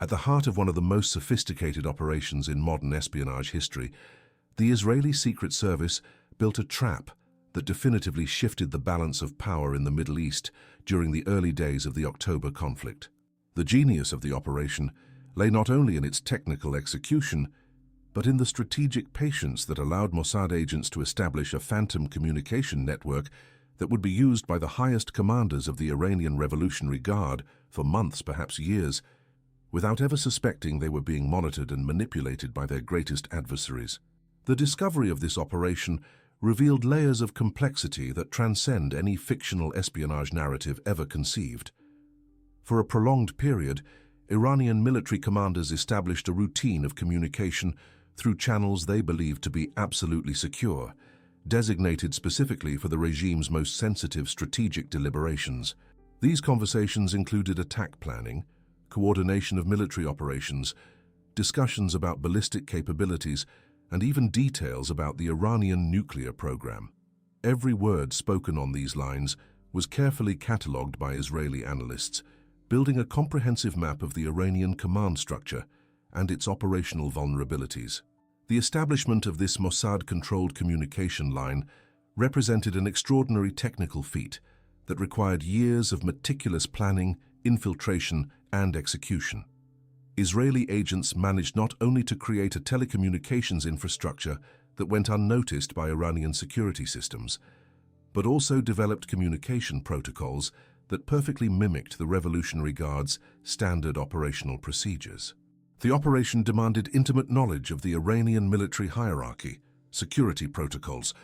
At the heart of one of the most sophisticated operations in modern espionage history, the Israeli Secret Service built a trap that definitively shifted the balance of power in the Middle East during the early days of the October conflict. The genius of the operation lay not only in its technical execution, but in the strategic patience that allowed Mossad agents to establish a phantom communication network that would be used by the highest commanders of the Iranian Revolutionary Guard for months, perhaps years, without ever suspecting they were being monitored and manipulated by their greatest adversaries. The discovery of this operation revealed layers of complexity that transcend any fictional espionage narrative ever conceived. For a prolonged period, Iranian military commanders established a routine of communication through channels they believed to be absolutely secure, designated specifically for the regime's most sensitive strategic deliberations. These conversations included attack planning, coordination of military operations, discussions about ballistic capabilities, and even details about the Iranian nuclear program. Every word spoken on these lines was carefully catalogued by Israeli analysts, building a comprehensive map of the Iranian command structure and its operational vulnerabilities. The establishment of this Mossad-controlled communication line represented an extraordinary technical feat that required years of meticulous planning, infiltration, and execution. Israeli agents managed not only to create a telecommunications infrastructure that went unnoticed by Iranian security systems, but also developed communication protocols that perfectly mimicked the Revolutionary Guard's standard operational procedures. The operation demanded intimate knowledge of the Iranian military hierarchy, security protocols,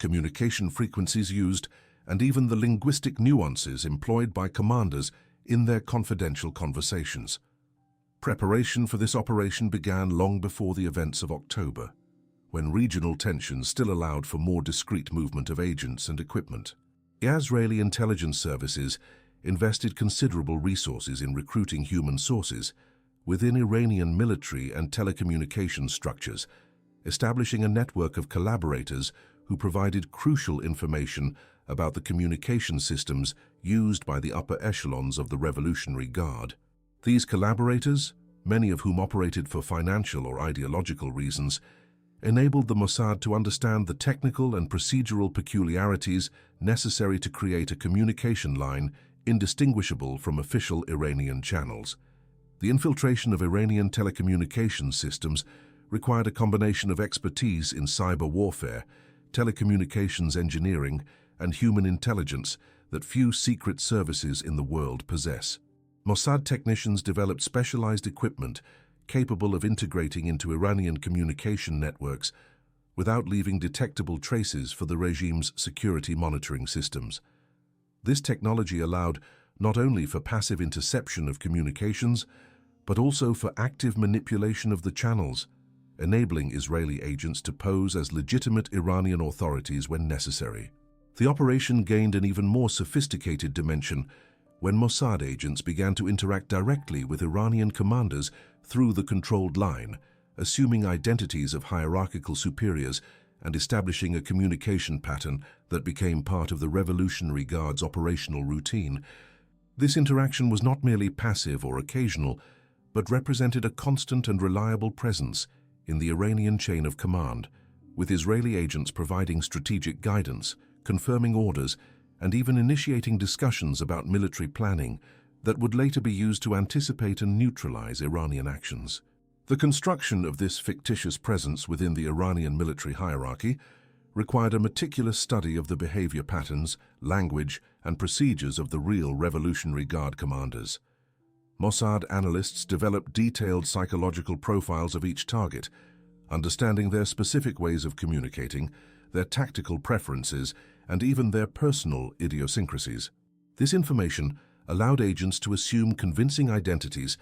communication frequencies used, and even the linguistic nuances employed by commanders in their confidential conversations. Preparation for this operation began long before the events of October, when regional tensions still allowed for more discreet movement of agents and equipment. The Israeli intelligence services invested considerable resources in recruiting human sources within Iranian military and telecommunications structures, establishing a network of collaborators who provided crucial information about the communication systems used by the upper echelons of the Revolutionary Guard. These collaborators, many of whom operated for financial or ideological reasons, enabled the Mossad to understand the technical and procedural peculiarities necessary to create a communication line indistinguishable from official Iranian channels. The infiltration of Iranian telecommunications systems required a combination of expertise in cyber warfare, telecommunications engineering, and human intelligence that few secret services in the world possess. Mossad technicians developed specialized equipment capable of integrating into Iranian communication networks without leaving detectable traces for the regime's security monitoring systems. This technology allowed not only for passive interception of communications, but also for active manipulation of the channels, enabling Israeli agents to pose as legitimate Iranian authorities when necessary. The operation gained an even more sophisticated dimension when Mossad agents began to interact directly with Iranian commanders through the controlled line, assuming identities of hierarchical superiors and establishing a communication pattern that became part of the Revolutionary Guard's operational routine. This interaction was not merely passive or occasional, but represented a constant and reliable presence in the Iranian chain of command, with Israeli agents providing strategic guidance, confirming orders, and even initiating discussions about military planning that would later be used to anticipate and neutralize Iranian actions. The construction of this fictitious presence within the Iranian military hierarchy required a meticulous study of the behavior patterns, language, and procedures of the real Revolutionary Guard commanders. Mossad analysts developed detailed psychological profiles of each target, understanding their specific ways of communicating, their tactical preferences, and even their personal idiosyncrasies. This information allowed agents to assume convincing identities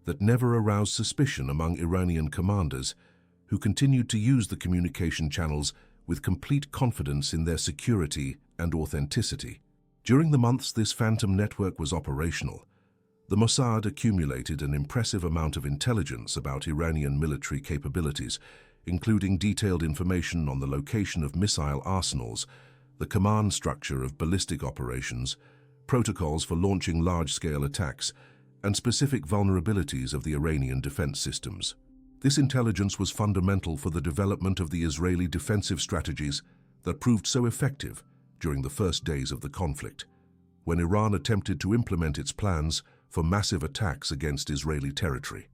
that never aroused suspicion among Iranian commanders, who continued to use the communication channels with complete confidence in their security and authenticity. During the months this phantom network was operational, the Mossad accumulated an impressive amount of intelligence about Iranian military capabilities, including detailed information on the location of missile arsenals, the command structure of ballistic operations, protocols for launching large-scale attacks, and specific vulnerabilities of the Iranian defense systems. This intelligence was fundamental for the development of the Israeli defensive strategies that proved so effective during the first days of the conflict, when Iran attempted to implement its plans for massive attacks against Israeli territory.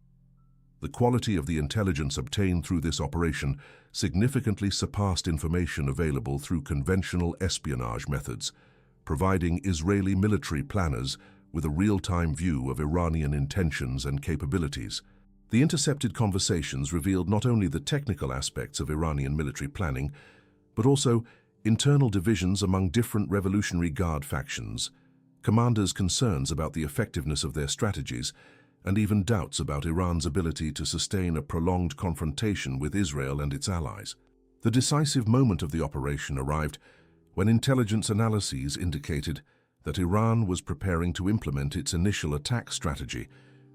The quality of the intelligence obtained through this operation significantly surpassed information available through conventional espionage methods, providing Israeli military planners with a real-time view of Iranian intentions and capabilities. The intercepted conversations revealed not only the technical aspects of Iranian military planning, but also internal divisions among different Revolutionary Guard factions, commanders' concerns about the effectiveness of their strategies, and even doubts about Iran's ability to sustain a prolonged confrontation with Israel and its allies. The decisive moment of the operation arrived when intelligence analyses indicated that Iran was preparing to implement its initial attack strategy,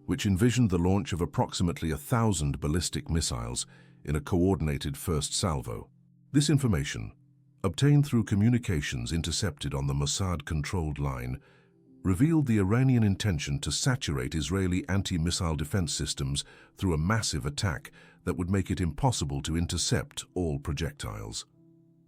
which envisioned the launch of approximately 1,000 ballistic missiles in a coordinated first salvo. This information, obtained through communications intercepted on the Mossad-controlled line, revealed the Iranian intention to saturate Israeli anti-missile defense systems through a massive attack that would make it impossible to intercept all projectiles.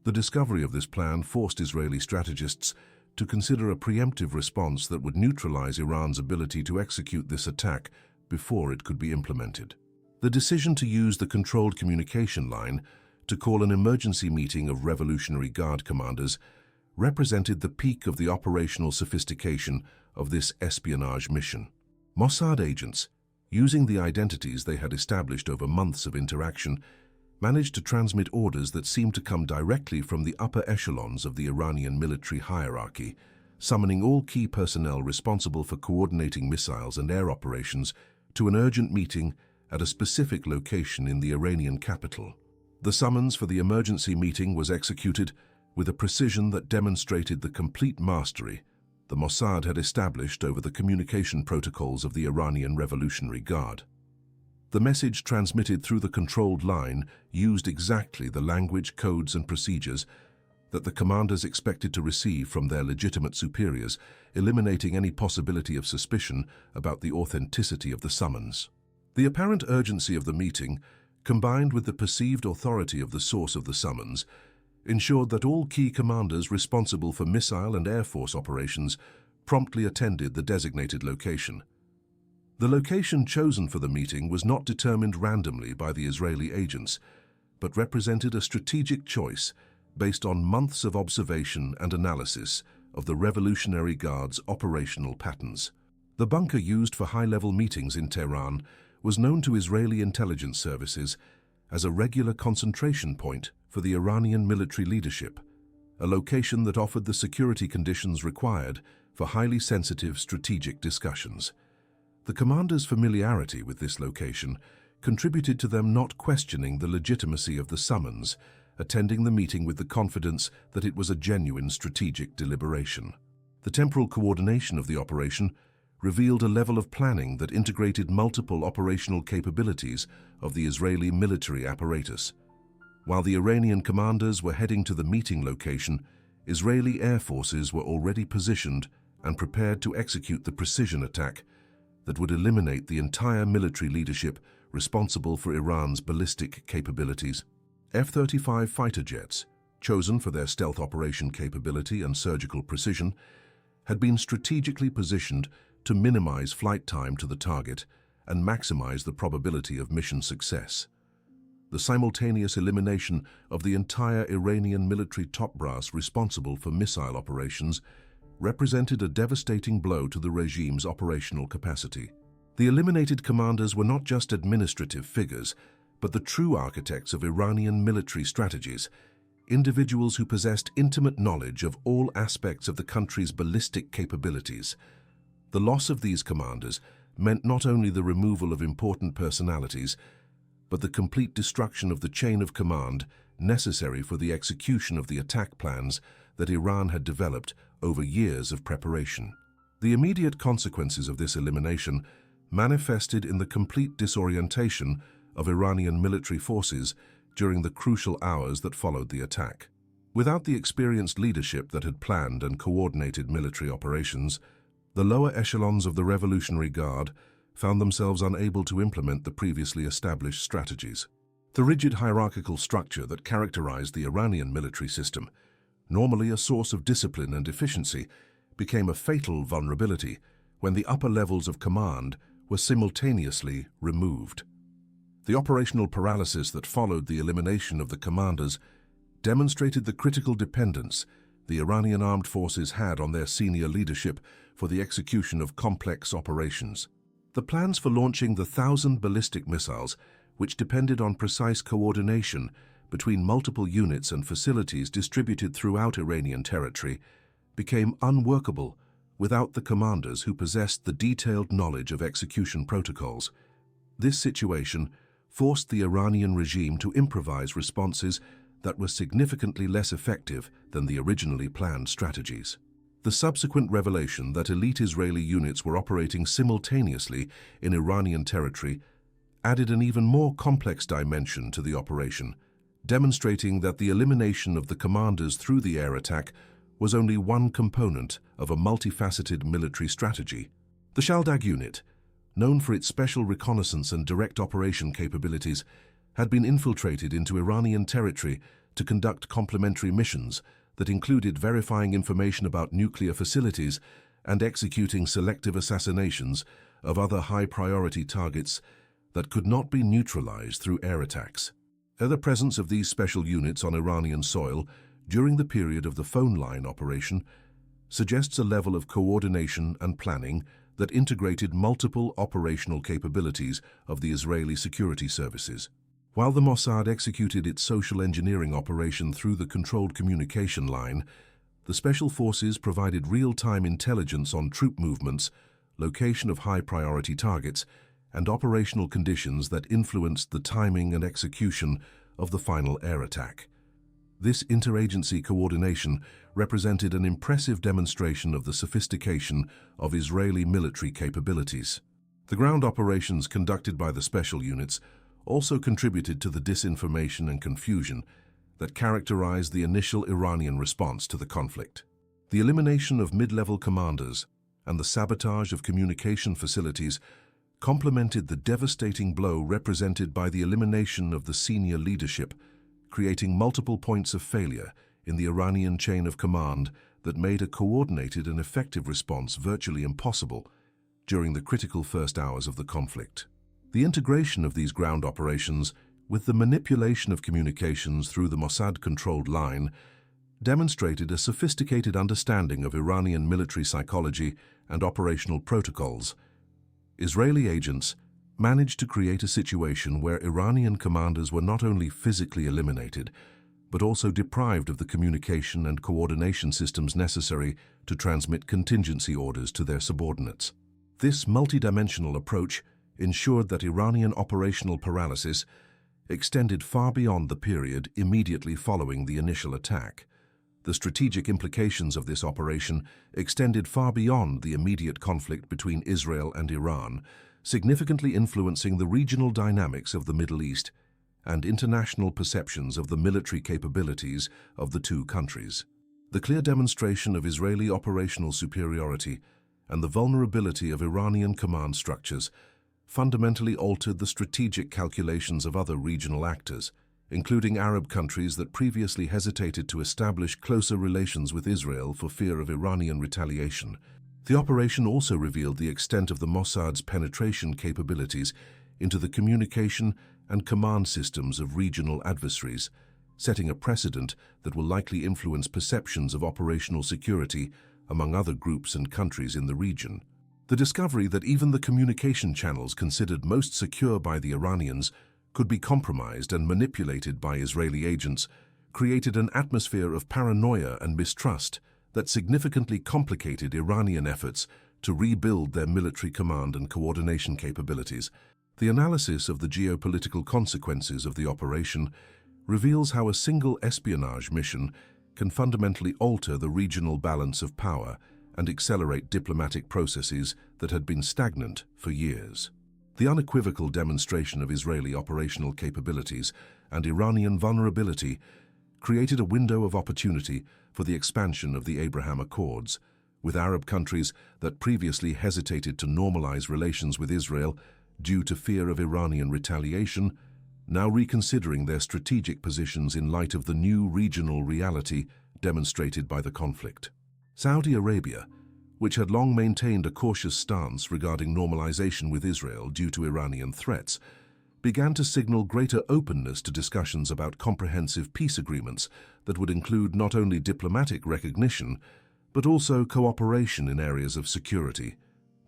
The discovery of this plan forced Israeli strategists to consider a preemptive response that would neutralize Iran's ability to execute this attack before it could be implemented. The decision to use the controlled communication line to call an emergency meeting of Revolutionary Guard commanders represented the peak of the operational sophistication of this espionage mission. Mossad agents, using the identities they had established over months of interaction, managed to transmit orders that seemed to come directly from the upper echelons of the Iranian military hierarchy, summoning all key personnel responsible for coordinating missiles and air operations to an urgent meeting at a specific location in the Iranian capital. The summons for the emergency meeting was executed with a precision that demonstrated the complete mastery the Mossad had established over the communication protocols of the Iranian Revolutionary Guard. The message transmitted through the controlled line used exactly the language, codes, and procedures that the commanders expected to receive from their legitimate superiors, eliminating any possibility of suspicion about the authenticity of the summons. The apparent urgency of the meeting, combined with the perceived authority of the source of the summons, ensured that all key commanders responsible for missile and air force operations promptly attended the designated location. The location chosen for the meeting was not determined randomly by the Israeli agents, but represented a strategic choice based on months of observation and analysis of the Revolutionary Guard's operational patterns. The bunker used for high-level meetings in Tehran was known to Israeli intelligence services as a regular concentration point for the Iranian military leadership, a location that offered the security conditions required for highly sensitive strategic discussions. The commanders' familiarity with this location contributed to them not questioning the legitimacy of the summons, attending the meeting with the confidence that it was a genuine strategic deliberation. The temporal coordination of the operation revealed a level of planning that integrated multiple operational capabilities of the Israeli military apparatus. While the Iranian commanders were heading to the meeting location, Israeli air forces were already positioned and prepared to execute the precision attack that would eliminate the entire military leadership responsible for Iran's ballistic capabilities. F-35 fighter jets, chosen for their stealth operation capability and surgical precision, had been strategically positioned to minimize flight time to the target and maximize the probability of mission success. The simultaneous elimination of the entire Iranian military top brass responsible for missile operations represented a devastating blow to the regime's operational capacity. The eliminated commanders were not just administrative figures, but the true architects of Iranian military strategies, individuals who possessed intimate knowledge of all aspects of the country's ballistic capabilities. The loss of these commanders meant not only the removal of important personalities, but the complete destruction of the chain of command necessary for the execution of the attack plans that Iran had developed over years of preparation. The immediate consequences of this elimination manifested in the complete disorientation of Iranian military forces during the crucial hours that followed the attack. Without the experienced leadership that had planned and coordinated military operations, The lower echelons of the Revolutionary Guard found themselves unable to implement the previously established strategies. The rigid hierarchical structure that characterized the Iranian military system, normally a source of discipline and efficiency, became a fatal vulnerability when the upper levels of command were simultaneously removed. The operational paralysis that followed the elimination of the commanders demonstrated the critical dependence the Iranian armed forces had on their senior leadership for the execution of complex operations. The plans for launching the 1,000 ballistic missiles, which depended on precise coordination between multiple units and facilities distributed throughout Iranian territory, became unworkable without the commanders who possessed the detailed knowledge of execution protocols. This situation forced the Iranian regime to improvise responses that were significantly less effective than the originally planned strategies. The subsequent revelation that elite Israeli units were operating simultaneously in Iranian territory added an even more complex dimension to the operation, demonstrating that the elimination of the commanders through the air attack was only one component of a multifaceted military strategy. The Shaldag unit, known for its special reconnaissance and direct operation capabilities, had been infiltrated into Iranian territory to conduct complementary missions that included verifying information about nuclear facilities and executing selective assassinations of other high-priority targets that could not be neutralized through air attacks. The presence of these special units on Iranian soil during the period of the phone line operation suggests a level of coordination and planning that integrated multiple operational capabilities of the Israeli security services. While the Mossad executed its social engineering operation through the controlled communication line, the special forces provided real-time intelligence on troop movements, location of high-priority targets, and operational conditions that influenced the timing and execution of the final air attack. This interagency coordination represented an impressive demonstration of the sophistication of Israeli military capabilities. The ground operations conducted by the special units also contributed to the disinformation and confusion that characterized the initial Iranian response to the conflict. The elimination of mid-level commanders and the sabotage of communication facilities complemented the devastating blow represented by the elimination of the senior leadership, creating multiple points of failure in the Iranian chain of command that made a coordinated and effective response virtually impossible during the critical first hours of the conflict. The integration of these ground operations with the manipulation of communications through the Mossad-controlled line demonstrated a sophisticated understanding of Iranian military psychology and operational protocols. Israeli agents managed to create a situation where Iranian commanders were not only physically eliminated, but also deprived of the communication and coordination systems necessary to transmit contingency orders to their subordinates. This multidimensional approach ensured that Iranian operational paralysis extended far beyond the period immediately following the initial attack. The strategic implications of this operation extended far beyond the immediate conflict between Israel and Iran, significantly influencing the regional dynamics of the Middle East and international perceptions of the military capabilities of the two countries. The clear demonstration of Israeli operational superiority and the vulnerability of Iranian command structures fundamentally altered the strategic calculations of other regional actors, including Arab countries that previously hesitated to establish closer relations with Israel for fear of Iranian retaliation. The operation also revealed the extent of the Mossad's penetration capabilities into the communication and command systems of regional adversaries, setting a precedent that will likely influence perceptions of operational security among other groups and countries in the region. The discovery that even the communication channels considered most secure by the Iranians could be compromised and manipulated by Israeli agents created an atmosphere of paranoia and mistrust that significantly complicated Iranian efforts to rebuild their military command and coordination capabilities. The analysis of the geopolitical consequences of the operation reveals how a single espionage mission can fundamentally alter the regional balance of power and accelerate diplomatic processes that had been stagnant for years. The unequivocal demonstration of Israeli operational capabilities and Iranian vulnerability created a window of opportunity for the expansion of the Abraham Accords, with Arab countries that previously hesitated to normalize relations with Israel due to fear of Iranian retaliation, now reconsidering their strategic positions in light of the new regional reality demonstrated by the conflict. Saudi Arabia, which had long maintained a cautious stance regarding normalization with Israel due to Iranian threats, began to signal greater openness to discussions about comprehensive peace agreements that would include not only diplomatic recognition, but also cooperation in areas of security,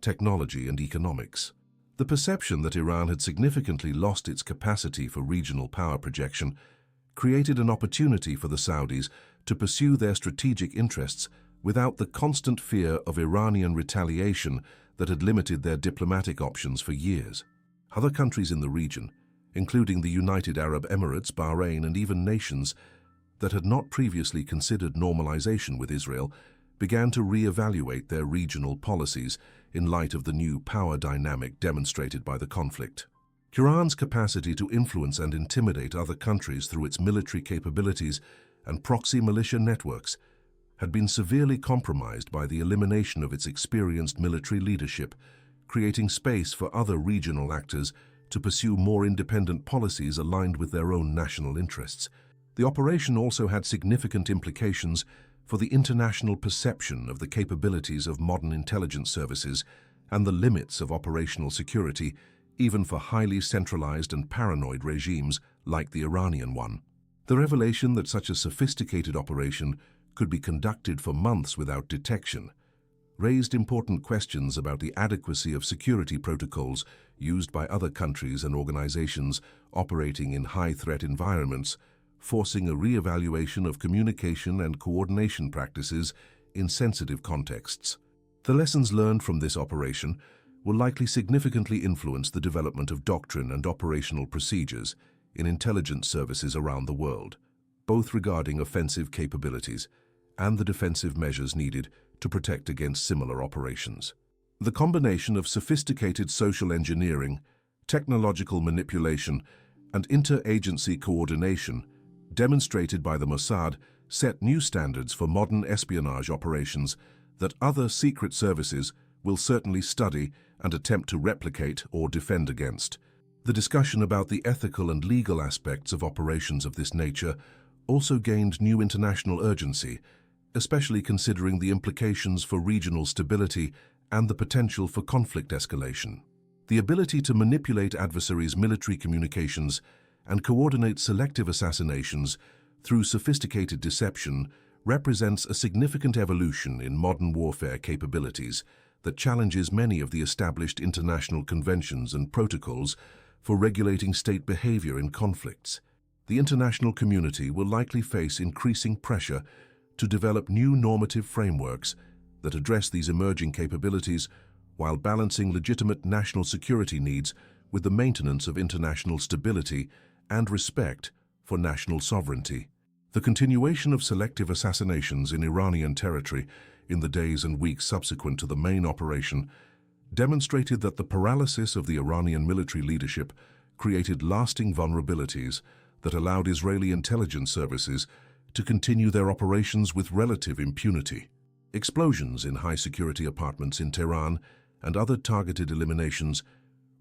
technology, and economics. The perception that Iran had significantly lost its capacity for regional power projection created an opportunity for the Saudis to pursue their strategic interests without the constant fear of Iranian retaliation that had limited their diplomatic options for years. Other countries in the region, including the United Arab Emirates, Bahrain, and even nations that had not previously considered normalization with Israel, began to re-evaluate their regional policies in light of the new power dynamic demonstrated by the conflict. Iran's capacity to influence and intimidate other countries through its military capabilities and proxy militia networks had been severely compromised by the elimination of its experienced military leadership, creating space for other regional actors to pursue more independent policies aligned with their own national interests. The operation also had significant implications for the international perception of the capabilities of modern intelligence services and the limits of operational security, even for highly centralized and paranoid regimes like the Iranian one. The revelation that such a sophisticated operation could be conducted for months without detection raised important questions about the adequacy of security protocols used by other countries and organizations operating in high-threat environments, forcing a re-evaluation of communication and coordination practices in sensitive contexts. The lessons learned from this operation will likely significantly influence the development of doctrine and operational procedures in intelligence services around the world, both regarding offensive capabilities and the defensive measures needed to protect against similar operations. The combination of sophisticated social engineering, technological manipulation, and interagency coordination demonstrated by the Mossad set new standards for modern espionage operations that other secret services will certainly study and attempt to replicate or defend against. The discussion about the ethical and legal aspects of operations of this nature also gained new international urgency, especially considering the implications for regional stability and the potential for conflict escalation. The ability to manipulate adversaries' military communications and coordinate selective assassinations through sophisticated deception represents a significant evolution in modern warfare capabilities that challenges many of the established international conventions and protocols for regulating state behavior in conflicts. The international community will likely face increasing pressure to develop new normative frameworks that address these emerging capabilities while balancing legitimate national security needs with the maintenance of international stability and respect for national sovereignty. The continuation of selective assassinations in Iranian territory in the days and weeks subsequent to the main operation demonstrated that the paralysis of the Iranian military leadership created lasting vulnerabilities that allowed Israeli intelligence services to continue their operations with relative impunity. Explosions in high-security apartments in Tehran and other targeted eliminations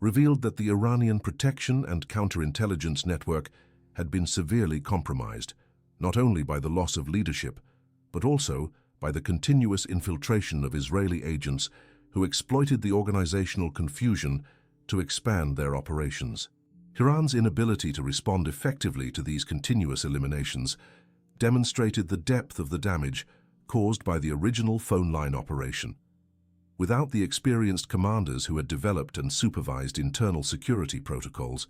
revealed that the Iranian protection and counterintelligence network had been severely compromised, not only by the loss of leadership, but also by the continuous infiltration of Israeli agents who exploited the organizational confusion to expand their operations. Iran's inability to respond effectively to these continuous eliminations demonstrated the depth of the damage caused by the original phone line operation. Without the experienced commanders who had developed and supervised internal security protocols,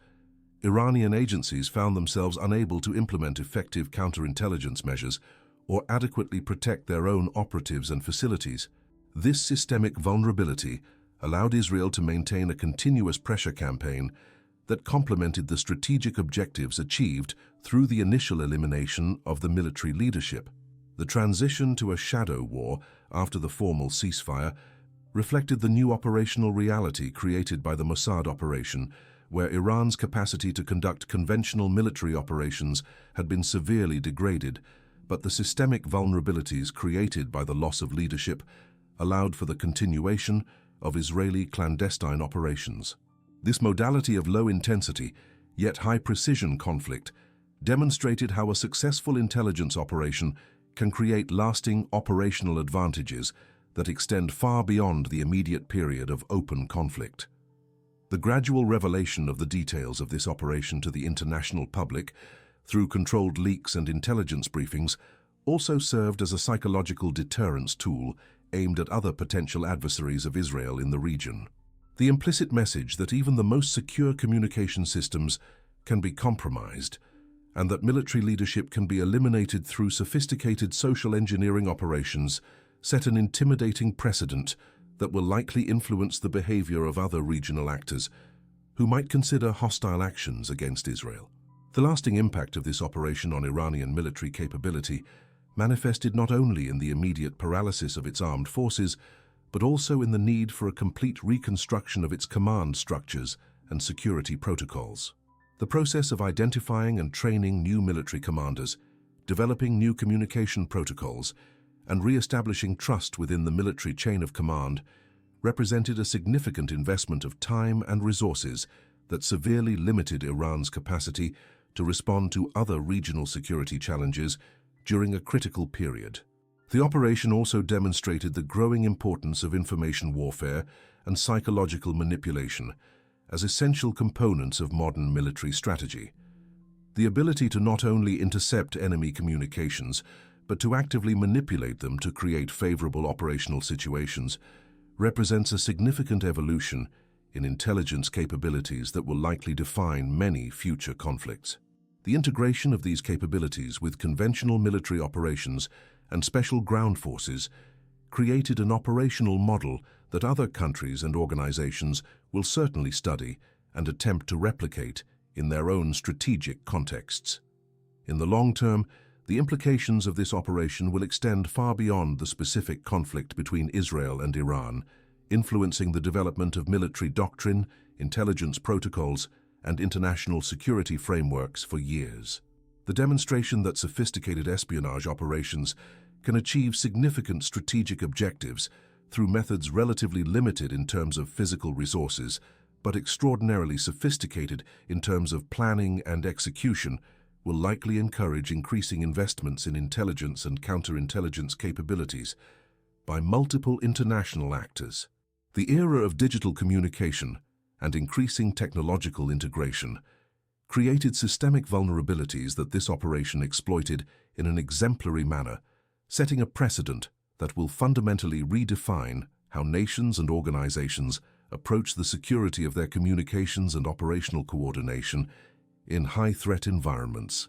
Iranian agencies found themselves unable to implement effective counterintelligence measures or adequately protect their own operatives and facilities. This systemic vulnerability allowed Israel to maintain a continuous pressure campaign that complemented the strategic objectives achieved through the initial elimination of the military leadership. The transition to a shadow war after the formal ceasefire reflected the new operational reality created by the Mossad operation, where Iran's capacity to conduct conventional military operations had been severely degraded, but the systemic vulnerabilities created by the loss of leadership allowed for the continuation of Israeli clandestine operations. This modality of low-intensity, yet high-precision conflict demonstrated how a successful intelligence operation can create lasting operational advantages that extend far beyond the immediate period of open conflict. The gradual revelation of the details of this operation to the international public through controlled leaks and intelligence briefings also served as a psychological deterrence tool aimed at other potential adversaries of Israel in the region. The implicit message that even the most secure communication systems can be compromised and that military leadership can be eliminated through sophisticated social engineering operations set an intimidating precedent that will likely influence the behavior of other regional actors who might consider hostile actions against Israel. The lasting impact of this operation on Iranian military capability manifested not only in the immediate paralysis of its armed forces, but also in the need for a complete reconstruction of its command structures and security protocols. The process of identifying and training new military commanders, developing new communication protocols, and re-establishing trust within the military chain of command represented a significant investment of time and resources that severely limited Iran's capacity to respond to other regional security challenges during a critical period. The operation also demonstrated the growing importance of information warfare and psychological manipulation as essential components of modern military strategy. The ability to not only intercept enemy communications, but to actively manipulate them to create favorable operational situations represents a significant evolution in intelligence capabilities that will likely define many future conflicts. The integration of these capabilities with conventional military operations and special ground forces created an operational model that other countries and organizations will certainly study and attempt to replicate in their own strategic contexts. In the long term, the implications of this operation will extend far beyond the specific conflict between Israel and Iran, influencing the development of military doctrine, intelligence protocols, and international security frameworks for years. The demonstration that sophisticated espionage operations can achieve significant strategic objectives through methods relatively limited in terms of physical resources, but extraordinarily sophisticated in terms of planning and execution, will likely encourage increasing investments in intelligence and counterintelligence capabilities by multiple international actors. The era of digital communication and increasing technological integration created systemic vulnerabilities that this operation exploited in an exemplary manner, setting a precedent that will fundamentally redefine how nations and organizations approach the security of their communications and operational coordination in high-threat environments.